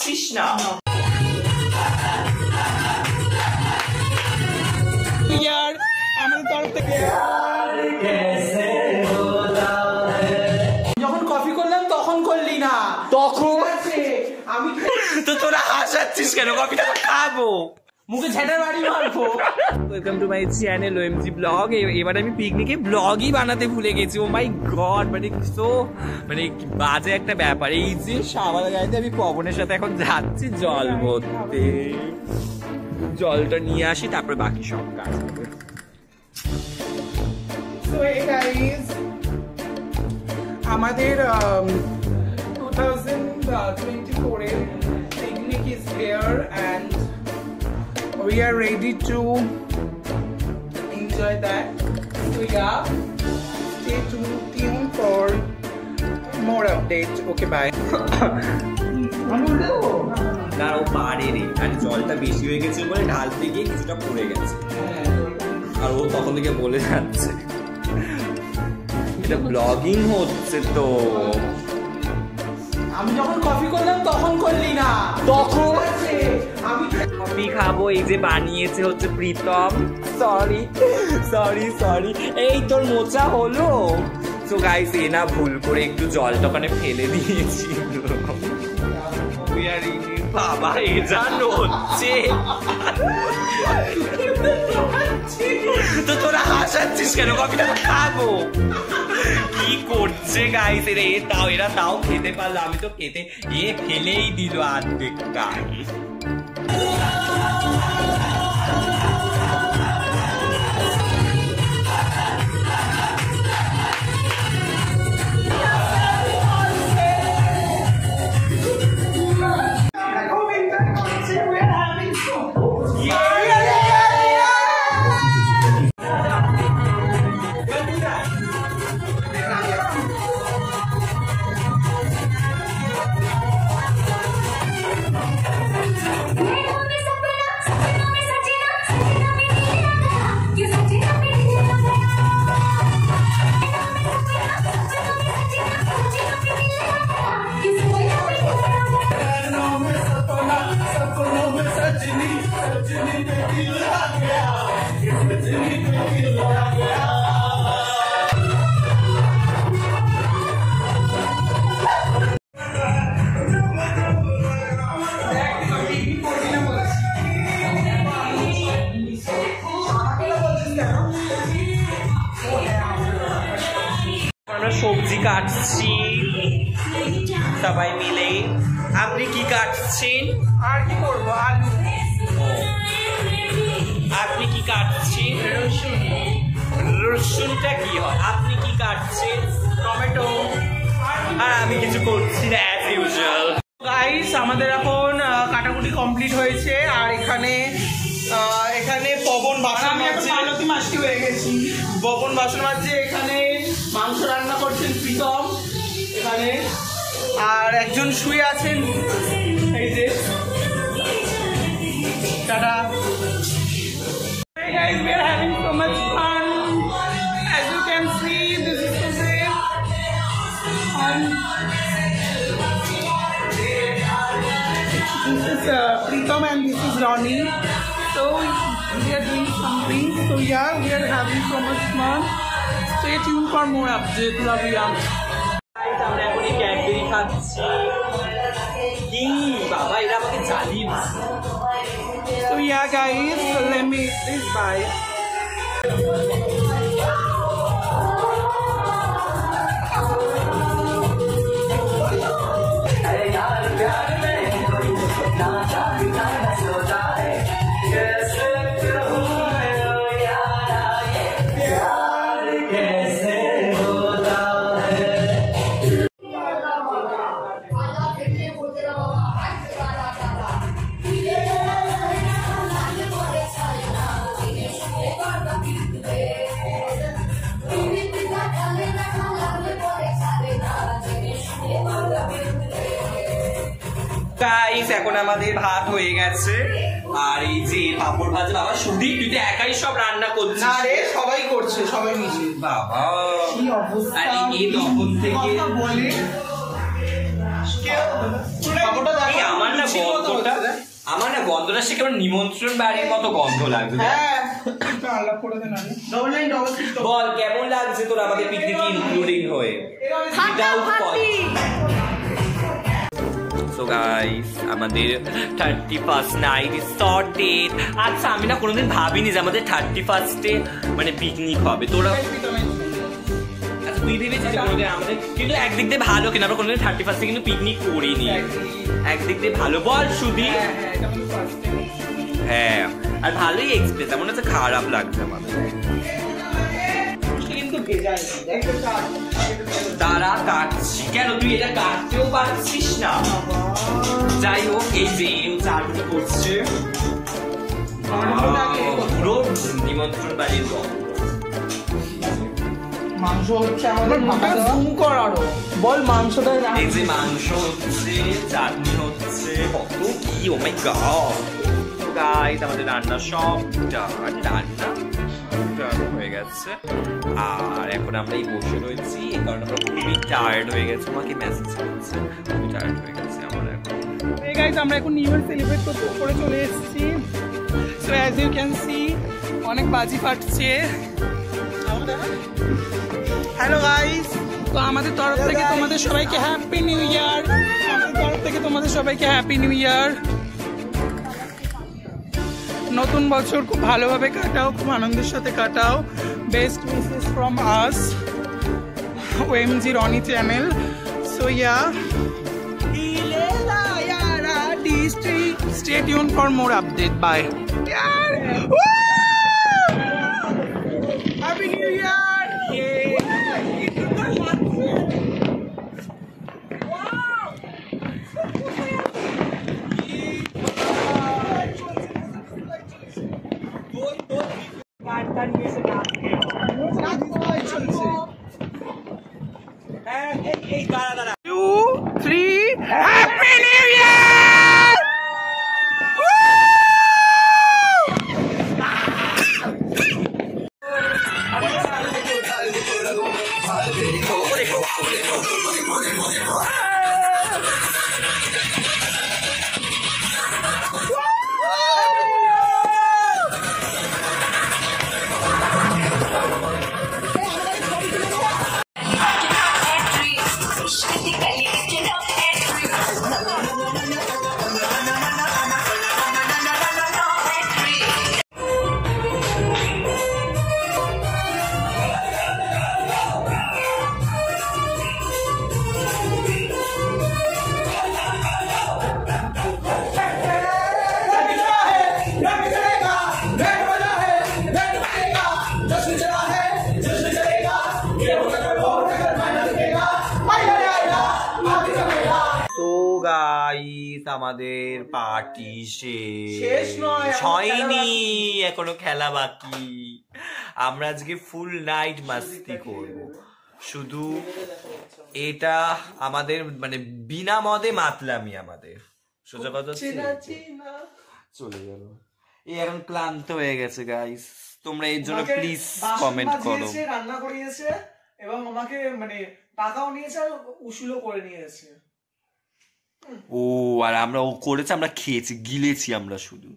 খাচ্ছিস না? আমাদের তরফ থেকে যখন কফি করলাম তখন করলি না, তখন আমি তো তোরা হাসাচ্ছিস কেন? কফিটা খাবো, মুখে ঝেঁটার বাড়ি মারবো। Welcome to my channel OMG blog. এবার আমি পিকনিকে ব্লগই বানাতে ভুলে গেছি। ও মাই গড, মানে বাজে একটা ব্যাপার। এই যে সাবান গাড়িতে আমি পবনের সাথে এখন যাচ্ছি জল ভরতে, জলটা নিয়ে আসি তারপরে বাকি সব কাজ হবে। আমাদের 2024 এর picnic is here and we are ready to enjoy that. So yeah, stay tuned for more updates. Okay, bye. না ও পারে রে, আর জলটা বেশি হয়ে গেছে বলে ঢালতে গিয়ে কিছুটা পড়ে গেছে, আর ও তখন থেকে বলে যাচ্ছে এটা ব্লগিং হচ্ছে। তো আমি যখন কফি করলাম তখন করলি না, তখন আমি কফি খাবো। এই যে বানিয়েছে হচ্ছে প্রীতম। সরি সরি সরি, এই তোর মোচা হলো। তো গাইস এ না ভুল করে একটু জলটা ওখানে ফেলে দিয়েছিল। বাবা এ জানো হচ্ছে তো তোরা হাসাচ্ছিস কেন? কফিটা খাবো। কি করছে গাইস এরা তাও খেতে পারলো, আমি তো খেতে ফেলেই দিল আর্ধেকটা। আমরা সবজি কাটছি সবাই মিলে। আপনি কি কাটছেন? আর কি করবো, আলু। আপনি কি কাটছেন? রসুন। রসুনটা কি হয়? আপনি কি কাটছেন? টমেটো। আর আমি কিছু করছি না অ্যাজ ইউজুয়াল। গাইস আমাদের এখন কাটাকুটি কমপ্লিট হয়েছে, আর এখানে পবন বাসন মাজছে। মালতী মাসি হয়ে গেছি। পবন বাসন মাজছে, এখানে মাংস রান্না করছেন প্রীতম এখানে, আর একজন শুয়ে আছেন এই যে। Tata. Hey guys, we are having so much fun. As you can see, this is today. This is Pritam and this is Ronnie. So we are doing something. So yeah, we are having so much fun. Stay tuned for more updates. Love you. আমরা এখন এই Cadbury খাচ্ছি। কি বাবা, এরা আমাকে জ্বালিয়ে দিচ্ছে। So yeah guys, let me eat this. Bye. Guys এখন আমাদের ভাত হয়ে গেছে, আর এই যে পাপড় ভাজা। বাবা সুদীপ তুই তো একাই সব রান্না করছিস? না রে, সবাই করছে, সবাই মিশে। বাবা কি অবস্থা। আর এই তখন থেকে বলে পাপড়টা দেখো, আমার না গন্ধটা সে কেমন নিমন্ত্রণ বাড়ির মতো গন্ধ লাগছে। বল কেমন লাগছে তোর আমাদের পিকনিকে ইনক্লুডিং হয়ে? So guys, আমাদের 31st নাইট ইজ সর্টেড। আচ্ছা আমি না কোনোদিন ভাবিনি যে আমাদের 31st-এ মানে পিকনিক হবে। তোরা আচ্ছা তুই ভেবেছিস কোনোদিন আমাদের, কিন্তু একদিক দিয়ে ভালো কিনা আমরা কোনোদিন 31st-এ কিন্তু পিকনিক করিনি, একদিক দিয়ে ভালো। বল সুধি। হ্যাঁ আর ভালোই এক্সপ্রেস, এমন হচ্ছে খারাপ লাগছে আমাদের। তারা কাটছি কেন? তুই এটা কাটতেও পারছিস না। যাই হোক এই যে চাটনি করছে পুরো নিমন্ত্রণ বাড়ির মাংস হচ্ছে আমাদের জুম কর আরো। বল মাংসটা। এই যে মাংস হচ্ছে, চাটনি হচ্ছে, কত কি, ও মাই গড। তো গাইস আমাদের রান্না সব রান্না হয়ে গেছে আর এখন আমরা এই বসে রয়েছি, এই কারণে আমরা খুবই টায়ার্ড হয়ে গেছে। আমাকে মেসেজ করছে খুবই টায়ার্ড হয়ে গেছে আমরা এখন। এই গাইস আমরা এখন নিউ ইয়ার সেলিব্রেট করতে উপরে চলে এসেছি। So as you can see অনেক বাজি ফাটছে। হ্যালো গাইস, তো আমাদের তরফ থেকে তোমাদের সবাইকে হ্যাপি নিউ ইয়ার। আমাদের তরফ থেকে তোমাদের সবাইকে হ্যাপি নিউ ইয়ার। নতুন বছর খুব ভালোভাবে কাটাও, খুব আনন্দের সাথে কাটাও। Best wishes from us OMG Rony channel. So yeah stay tuned for more update. Bye. Happy New Year! Two, three, Happy New Year! আমাদের পার্টি শেষ হয়নি, এখনো খেলা বাকি। আমরা আজকে ফুল নাইট মাস্তি করব। শুধু এটা আমাদের মানে বিনা মদে মাতলামি আমাদের সোজা কথা চলে গেল। এই এখন ক্লান্ত হয়ে গেছে গাইস, তোমরা এর জন্য প্লিজ কমেন্ট করো। রান্না করিয়েছে এবং আমাকে মানে টাকাও নিয়েছে আর উসুলও করে নিয়েছে। ও আর আমরা ও করেছে, আমরা খেয়েছি, গিলেছি আমরা শুধু।